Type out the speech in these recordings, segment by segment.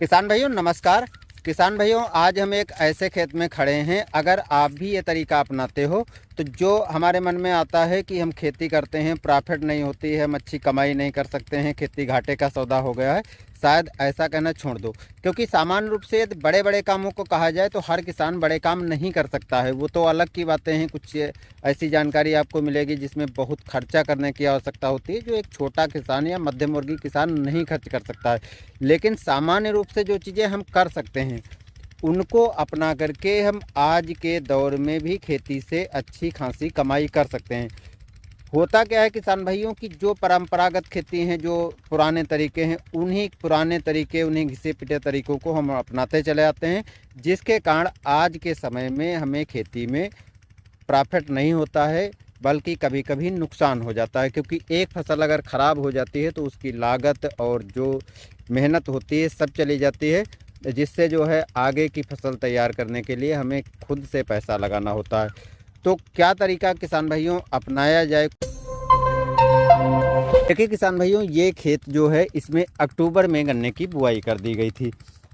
किसान भाइयों नमस्कार। किसान भाइयों आज हम एक ऐसे खेत में खड़े हैं, अगर आप भी ये तरीका अपनाते हो तो जो हमारे मन में आता है कि हम खेती करते हैं, प्रॉफिट नहीं होती है, हम अच्छी कमाई नहीं कर सकते हैं, खेती घाटे का सौदा हो गया है, शायद ऐसा कहना छोड़ दो। क्योंकि सामान्य रूप से यदि बड़े बड़े कामों को कहा जाए तो हर किसान बड़े काम नहीं कर सकता है, वो तो अलग की बातें हैं। कुछ ऐसी जानकारी आपको मिलेगी जिसमें बहुत खर्चा करने की आवश्यकता होती है, जो एक छोटा किसान या मध्यम वर्गीय किसान नहीं खर्च कर सकता है। लेकिन सामान्य रूप से जो चीज़ें हम कर सकते हैं उनको अपना करके हम आज के दौर में भी खेती से अच्छी खासी कमाई कर सकते हैं। होता क्या है किसान भाइयों की जो परंपरागत खेती हैं, जो पुराने तरीके हैं, उन्हीं पुराने तरीके, उन्हीं घिसे पिटे तरीकों को हम अपनाते चले आते हैं, जिसके कारण आज के समय में हमें खेती में प्रॉफिट नहीं होता है, बल्कि कभी कभी नुकसान हो जाता है। क्योंकि एक फसल अगर ख़राब हो जाती है तो उसकी लागत और जो मेहनत होती है सब चली जाती है, जिससे जो है आगे की फसल तैयार करने के लिए हमें खुद से पैसा लगाना होता है। तो क्या तरीका किसान भाइयों अपनाया जाए? देखिए किसान भाइयों, ये खेत जो है इसमें अक्टूबर में गन्ने की बुआई कर दी गई थी।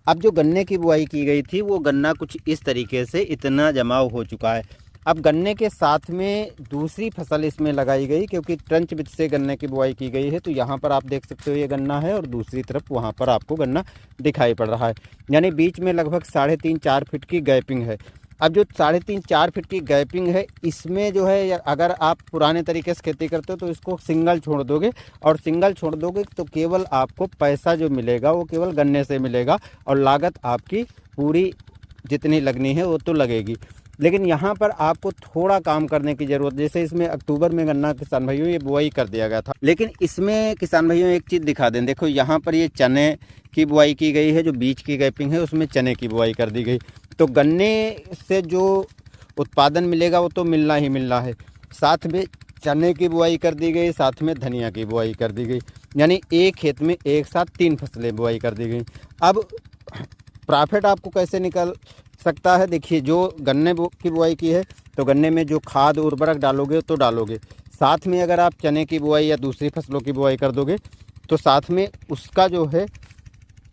अब जो गन्ने की बुआई की गई थी वो गन्ना कुछ इस तरीके से इतना जमाव हो चुका है। अब गन्ने के साथ में दूसरी फसल इसमें लगाई गई, क्योंकि ट्रंच विधि से गन्ने की बुआई की गई है। तो यहाँ पर आप देख सकते हो ये गन्ना है और दूसरी तरफ वहाँ पर आपको गन्ना दिखाई पड़ रहा है, यानी बीच में लगभग 3.5-4 फीट की गैपिंग है। अब जो 3.5-4 फीट की गैपिंग है, इसमें जो है अगर आप पुराने तरीके से खेती करते हो तो इसको सिंगल छोड़ दोगे, और सिंगल छोड़ दोगे तो केवल आपको पैसा जो मिलेगा वो केवल गन्ने से मिलेगा, और लागत आपकी पूरी जितनी लगनी है वो तो लगेगी। लेकिन यहाँ पर आपको थोड़ा काम करने की ज़रूरत, जैसे इसमें अक्टूबर में गन्ना किसान भाइयों ये बुआई कर दिया गया था। लेकिन इसमें किसान भाइयों एक चीज़ दिखा दें, देखो यहाँ पर ये चने की बुआई की गई है, जो बीच की गैपिंग है उसमें चने की बुआई कर दी गई। तो गन्ने से जो उत्पादन मिलेगा वो तो मिलना ही मिलना है, साथ में चने की बुआई कर दी गई, साथ में धनिया की बुआई कर दी गई, यानी एक खेत में एक साथ 3 फसलें बुआई कर दी गई। अब प्रॉफिट आपको कैसे निकल सकता है? देखिए, जो गन्ने की बुआई की है तो गन्ने में जो खाद उर्वरक डालोगे तो डालोगे, साथ में अगर आप चने की बुआई या दूसरी फसलों की बुआई कर दोगे तो साथ में उसका जो है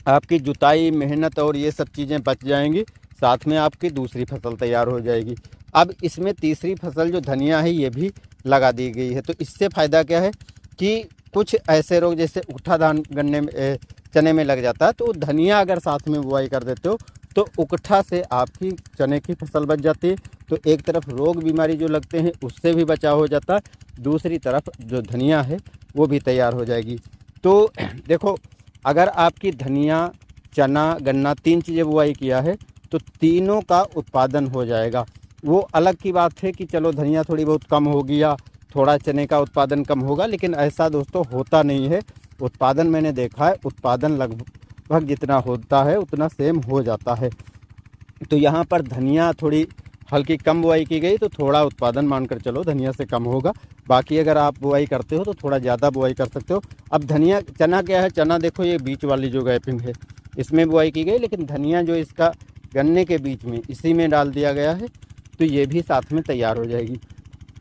आपकी जुताई, मेहनत और ये सब चीज़ें बच जाएंगी, साथ में आपकी दूसरी फसल तैयार हो जाएगी। अब इसमें तीसरी फसल जो धनिया है ये भी लगा दी गई है। तो इससे फ़ायदा क्या है कि कुछ ऐसे रोग जैसे उकठा धान गन्ने में चने में लग जाता है, तो धनिया अगर साथ में बुआई कर देते हो तो उकठा से आपकी चने की फसल बच जाती है। तो एक तरफ रोग बीमारी जो लगते हैं उससे भी बचाव हो जाता है, दूसरी तरफ जो धनिया है वो भी तैयार हो जाएगी। तो देखो, अगर आपकी धनिया, चना, गन्ना 3 चीज़ें बुआई किया है तो तीनों का उत्पादन हो जाएगा। वो अलग की बात है कि चलो धनिया थोड़ी बहुत कम होगी या थोड़ा चने का उत्पादन कम होगा, लेकिन ऐसा दोस्तों होता नहीं है। उत्पादन मैंने देखा है, उत्पादन लगभग जितना होता है उतना सेम हो जाता है। तो यहाँ पर धनिया थोड़ी हल्की कम बुआई की गई तो थोड़ा उत्पादन मानकर चलो धनिया से कम होगा। बाकी अगर आप बुआई करते हो तो थोड़ा ज़्यादा बुआई कर सकते हो। अब धनिया, चना क्या है, चना देखो ये बीच वाली जो गैपिंग है इसमें बुआई की गई, लेकिन धनिया जो इसका गन्ने के बीच में इसी में डाल दिया गया है, तो ये भी साथ में तैयार हो जाएगी।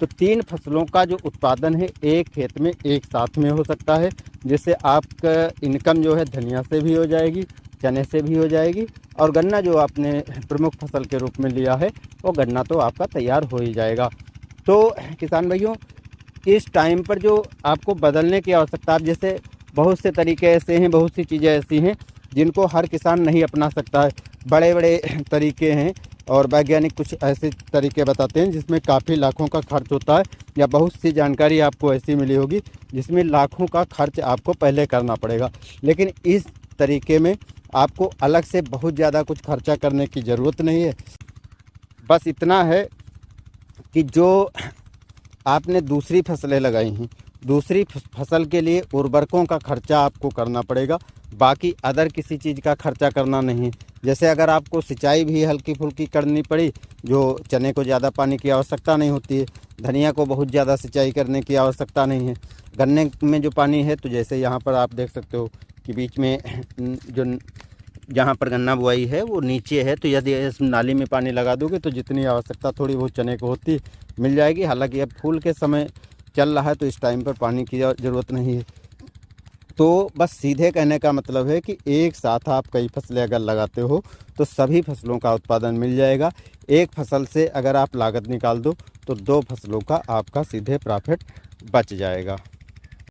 तो 3 फसलों का जो उत्पादन है एक खेत में एक साथ में हो सकता है, जिससे आपका इनकम जो है धनिया से भी हो जाएगी, चने से भी हो जाएगी, और गन्ना जो आपने प्रमुख फसल के रूप में लिया है वो गन्ना तो आपका तैयार हो ही जाएगा। तो किसान भाइयों, इस टाइम पर जो आपको बदलने की आवश्यकता, आप जैसे बहुत से तरीके ऐसे हैं, बहुत सी चीज़ें ऐसी हैं जिनको हर किसान नहीं अपना सकता है। बड़े बड़े तरीके हैं और वैज्ञानिक कुछ ऐसे तरीके बताते हैं जिसमें काफ़ी लाखों का खर्च होता है, या बहुत सी जानकारी आपको ऐसी मिली होगी जिसमें लाखों का खर्च आपको पहले करना पड़ेगा। लेकिन इस तरीके में आपको अलग से बहुत ज़्यादा कुछ खर्चा करने की ज़रूरत नहीं है। बस इतना है कि जो आपने दूसरी फसलें लगाई हैं, दूसरी फसल के लिए उर्वरकों का खर्चा आपको करना पड़ेगा, बाकी अदर किसी चीज़ का खर्चा करना नहीं। जैसे अगर आपको सिंचाई भी हल्की फुल्की करनी पड़ी, जो चने को ज़्यादा पानी की आवश्यकता नहीं होती है, धनिया को बहुत ज़्यादा सिंचाई करने की आवश्यकता नहीं है, गन्ने में जो पानी है, तो जैसे यहाँ पर आप देख सकते हो कि बीच में जो जहाँ पर गन्ना बुआई है वो नीचे है, तो यदि इस नाली में पानी लगा दोगे तो जितनी आवश्यकता थोड़ी बहुत चने को होती मिल जाएगी। हालांकि अब फूल के समय चल रहा है तो इस टाइम पर पानी की ज़रूरत नहीं है। तो बस सीधे कहने का मतलब है कि एक साथ आप कई फसलें अगर लगाते हो तो सभी फसलों का उत्पादन मिल जाएगा। एक फसल से अगर आप लागत निकाल दो तो 2 फसलों का आपका सीधे प्रॉफिट बच जाएगा।